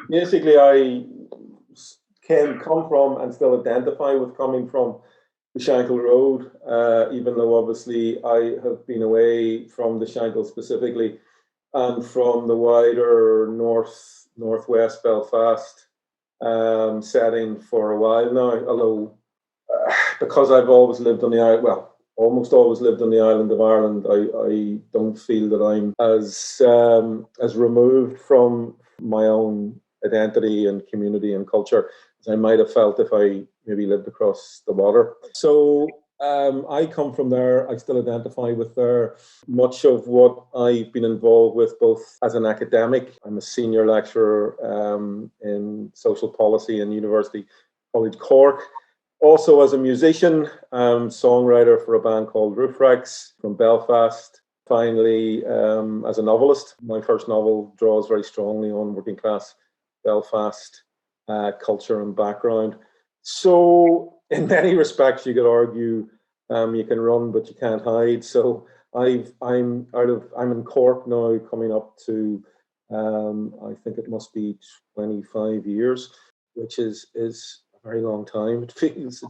Basically, I can come from and still identify with coming from the Shankill Road, even though obviously I have been away from the Shankill specifically and from the wider northwest Belfast setting for a while now. Although because I've always lived on the island, well, almost always lived on the island of Ireland, I don't feel that I'm as removed from my own identity and community and culture as I might have felt if I maybe lived across the water. So I come from there. I still identify with there. Much of what I've been involved with, both as an academic, I'm a senior lecturer in social policy in University College Cork. Also as a musician, songwriter for a band called Roofracks from Belfast. Finally, as a novelist, my first novel draws very strongly on working class Belfast culture and background. So in many respects, you could argue you can run, but you can't hide. So I'm in Cork now, coming up to I think it must be 25 years, which is a very long time. It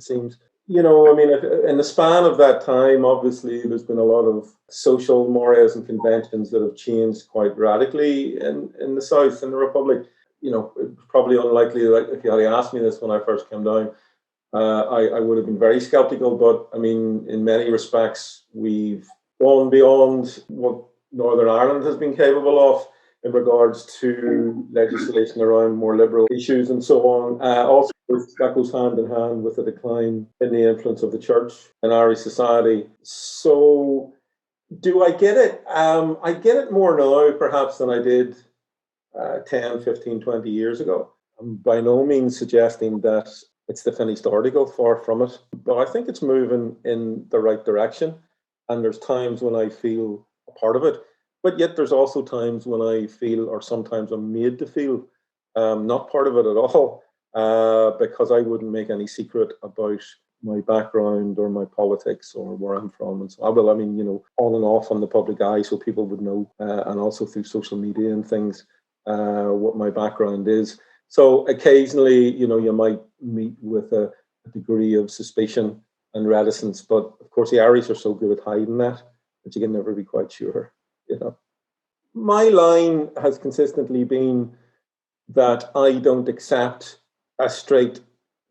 seems. You know, I mean, in the span of that time, obviously, there's been a lot of social mores and conventions that have changed quite radically in the South, in the Republic. You know, it's probably unlikely that if you had asked me this when I first came down, I would have been very skeptical. But I mean, in many respects, we've gone beyond what Northern Ireland has been capable of in regards to legislation around more liberal issues and so on. Also, that goes hand in hand with the decline in the influence of the church in Irish society. So, do I get it? I get it more now, perhaps, than I did 10, 15, 20 years ago. I'm by no means suggesting that it's the finished article, far from it. But I think it's moving in the right direction. And there's times when I feel a part of it. But yet there's also times when I feel, or sometimes I'm made to feel, not part of it at all, because I wouldn't make any secret about my background or my politics or where I'm from. And so, well, I mean, you know, on and off on the public eye, so people would know, and also through social media and things, what my background is. So occasionally, you know, you might meet with a degree of suspicion and reticence, but of course the Irish are so good at hiding that you can never be quite sure. You know, my line has consistently been that I don't accept a straight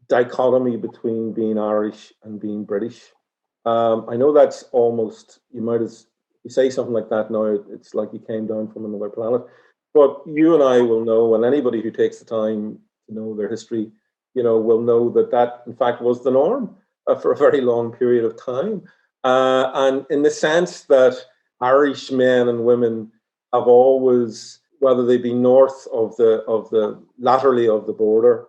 dichotomy between being Irish and being British. I know that's almost, you say something like that now, it's like you came down from another planet. But you and I will know, and anybody who takes the time to know their history, you know, will know that that in fact was the norm for a very long period of time. And in the sense that Irish men and women have always, whether they be north of the laterally of the border,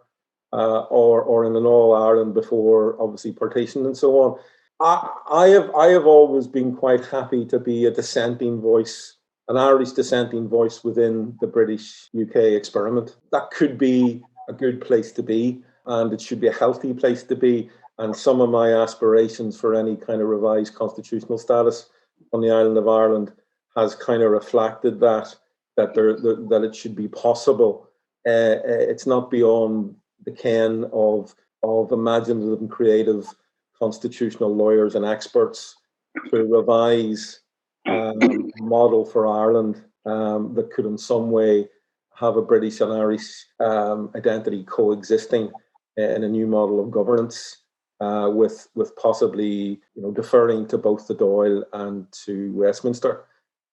or in an All Ireland before obviously partition and so on, I have always been quite happy to be a dissenting voice, an Irish dissenting voice within the British UK experiment. That could be a good place to be, and it should be a healthy place to be. And some of my aspirations for any kind of revised constitutional status on the island of Ireland has kind of reflected that it should be possible. It's not beyond the ken of imaginative and creative constitutional lawyers and experts to revise a model for Ireland that could in some way have a British and Irish identity coexisting in a new model of governance, with possibly, you know, deferring to both the Dáil and to Westminster.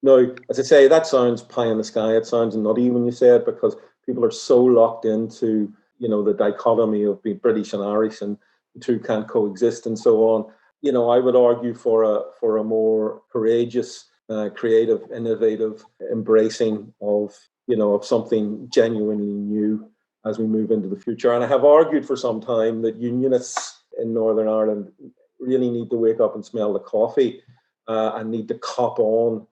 Now, as I say, that sounds pie in the sky. It sounds nutty when you say it, because people are so locked into, you know, the dichotomy of being British and Irish, and the two can't coexist and so on. You know, I would argue for a more courageous, creative, innovative embracing of, you know, of something genuinely new as we move into the future. And I have argued for some time that unionists in Northern Ireland really need to wake up and smell the coffee, and need to cop on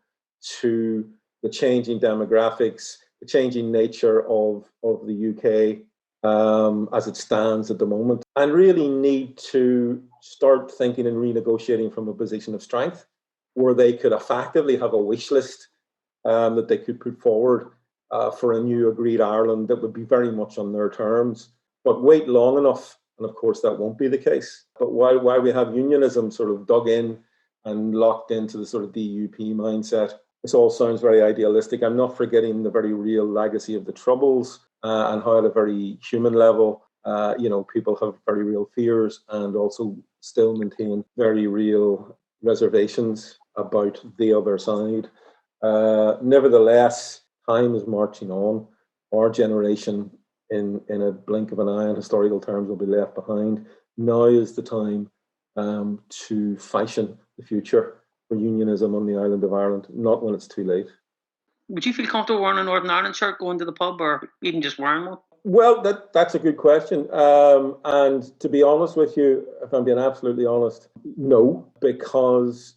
to the changing demographics, the changing nature of the UK as it stands at the moment, and really need to start thinking and renegotiating from a position of strength, where they could effectively have a wish list that they could put forward for a new agreed Ireland that would be very much on their terms. But wait long enough, and of course that won't be the case. But while we have unionism sort of dug in and locked into the sort of DUP mindset, this all sounds very idealistic. I'm not forgetting the very real legacy of the Troubles and how at a very human level, people have very real fears and also still maintain very real reservations about the other side. Nevertheless, time is marching on. Our generation, in a blink of an eye in historical terms, will be left behind. Now is the time to fashion the future for unionism on the island of Ireland, not when it's too late. Would you feel comfortable wearing a Northern Ireland shirt, going to the pub, or even just wearing one? Well, that's a good question. And to be honest with you, if I'm being absolutely honest, no, because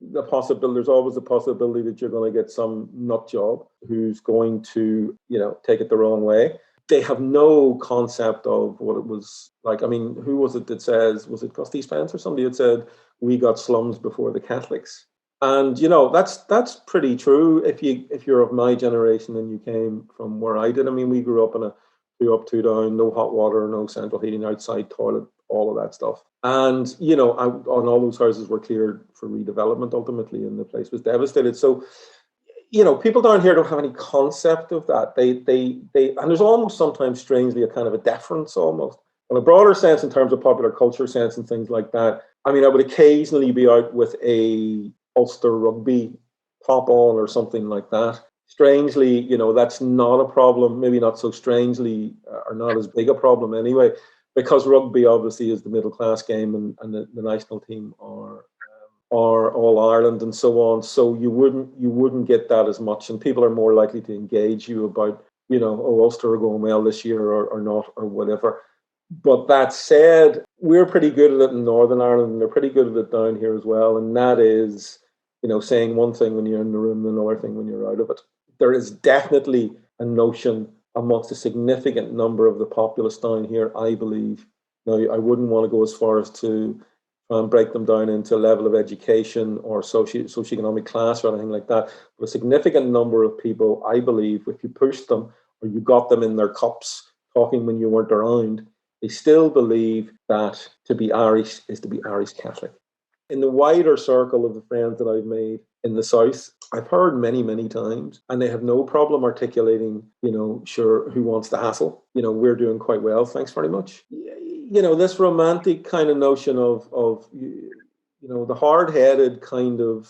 there's always the possibility that you're going to get some nut job who's going to, take it the wrong way. They have no concept of what it was like. I mean, who was it that says, was it Gusty Spence or somebody that said, we got slums before the Catholics? And, that's pretty true if you're of my generation and you came from where I did. I mean, we grew up in a 2 up, 2 down, no hot water, no central heating, outside toilet, all of that stuff. And, on all those houses were cleared for redevelopment ultimately, and the place was devastated. So, people down here don't have any concept of that. They and there's almost sometimes strangely a kind of a deference almost. In a broader sense, in terms of popular culture sense and things like that, I mean, I would occasionally be out with a Ulster rugby top on or something like that. Strangely, that's not a problem, maybe not so strangely, or not as big a problem anyway, because rugby obviously is the middle class game, and the national team are All Ireland and so on. So you wouldn't get that as much, and people are more likely to engage you about, Ulster are going well this year or not or whatever. But that said, we're pretty good at it in Northern Ireland, and they're pretty good at it down here as well. And that is, saying one thing when you're in the room and another thing when you're out of it. There is definitely a notion amongst a significant number of the populace down here, I believe. Now, I wouldn't want to go as far as to break them down into a level of education or socioeconomic class or anything like that. But a significant number of people, I believe, if you pushed them or you got them in their cups talking when you weren't around, they still believe that to be Irish is to be Irish Catholic. In the wider circle of the friends that I've made in the South, I've heard many, many times, and they have no problem articulating, sure, who wants the hassle? We're doing quite well, thanks very much. This romantic kind of notion of the hard-headed kind of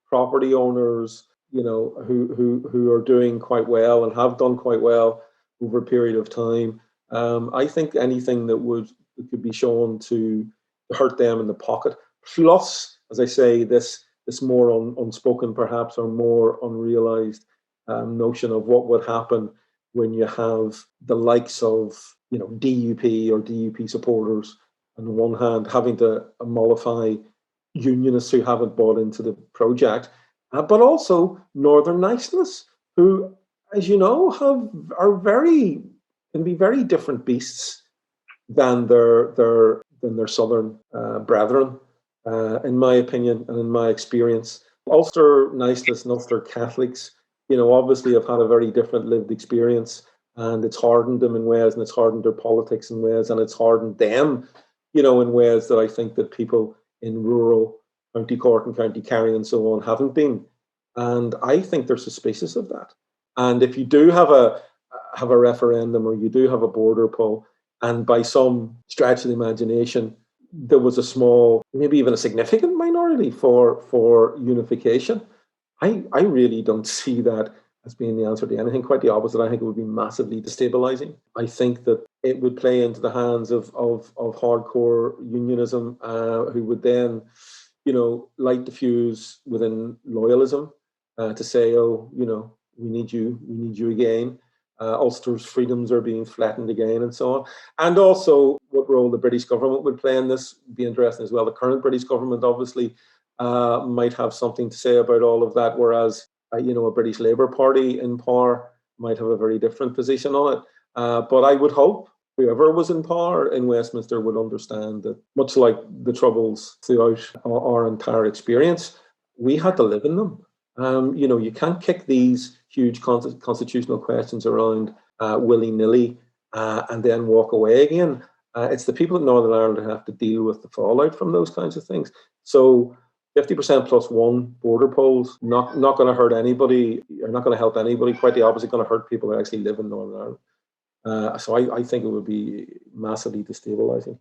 property owners, who are doing quite well and have done quite well over a period of time. I think anything that could be shown to hurt them in the pocket. Plus, as I say, this more unspoken perhaps, or more unrealized notion of what would happen when you have the likes of DUP or DUP supporters on the one hand having to mollify unionists who haven't bought into the project, but also Northern nationalists who, as you know, can be very different beasts than their Southern brethren. In my opinion and in my experience, Ulster nationalists and Ulster Catholics, obviously have had a very different lived experience, and it's hardened them in ways, and it's hardened their politics in ways, and it's hardened them, in ways that I think that people in rural County Cork and County Kerry and so on haven't been. And I think they're suspicious of that. And if you do have a referendum, or you do have a border poll, and by some stretch of the imagination, there was a small, maybe even a significant minority for unification, I really don't see that as being the answer to anything. Quite the opposite. I think it would be massively destabilizing. I think that it would play into the hands of hardcore unionism, who would then, light the fuse within loyalism, to say, oh, we need you again. Ulster's freedoms are being flattened again, and so on. And also, what role the British government would play in this would be interesting as well. The current British government obviously might have something to say about all of that, whereas a British Labour Party in power might have a very different position on it. But I would hope whoever was in power in Westminster would understand that, much like the Troubles throughout our entire experience, we had to live in them. You can't kick these huge constitutional questions around willy-nilly and then walk away again. It's the people of Northern Ireland who have to deal with the fallout from those kinds of things. So 50% plus one border polls, not going to hurt anybody, or not going to help anybody. Quite the opposite, going to hurt people who actually live in Northern Ireland. So I think it would be massively destabilising.